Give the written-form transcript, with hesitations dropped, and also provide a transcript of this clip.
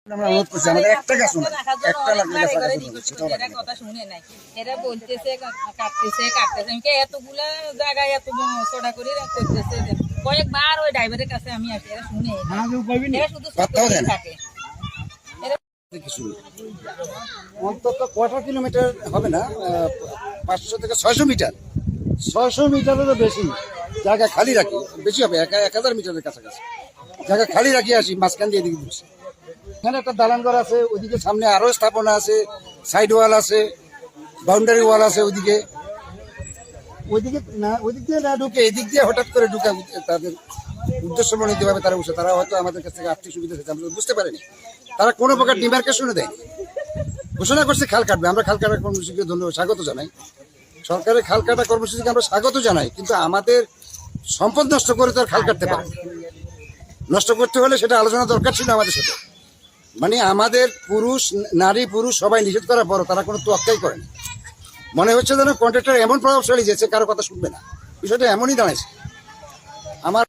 আমরা অনুরোধ করছি আমাদের একটা গাছ শুনে একটা লাগবে কথা শুনে নাই এরা বলতেছে কাটতেছে আমি এতগুলা জায়গায় এত চড়া করে করতেছে কয়েকবার ওই ড্রাইভারের কাছে আমি আসি এরা শুনে এরা শুধু থাকে অন্তত কটা কিলোমিটার হবে না 500 থেকে 600 মিটার 600 মিটারেরও বেশি জায়গা খালি রাখি বেশি হবে 1000 মিটারের কাছাকাছি জায়গা খালি রাখি আসি মাঝখান দিয়ে এদিকে দিচ্ছি এখানে একটা দালান ঘর আছে ওইদিকে সামনে আরো স্থাপনা আছে সাইড ওয়াল আছে বাউন্ডারি ওয়াল আছে ওইদিকে না ওইদিক দিয়ে না ঢুকে এদিক দিয়ে হঠাৎ করে ঢুকে তাদের উদ্দেশ্যমণ্ডিতভাবে তারা বসে তারা হয়তো আমাদের কাছ থেকে আর্থিক সুবিধা পেয়েছে আমরা বুঝতে পারিনি তারা কোনো প্রকার ডিমার্কেশনে দেয়নি ঘোষণা করছে খাল কাটবে আমরা খাল কাটা কর্মসূচিকে ধন্যবাদ স্বাগত জানাই সরকারের খাল কাটা কর্মসূচিকে আমরা স্বাগত জানাই কিন্তু আমাদের সম্পদ নষ্ট করে তো আর খাল কাটতে পারে নষ্ট করতে হলে সেটা আলোচনা দরকার ছিল আমাদের সাথে মানে আমাদের নারী পুরুষ সবাই নিষেধ করার পরও তারা কোনো তোয়াক্কাই করেনি মনে হচ্ছে যেন কন্ট্রাক্টর এমন প্রভাবশালী যেছে কারো কথা শুনবে না বিষয়টা এমনই দাঁড়াইছে আমার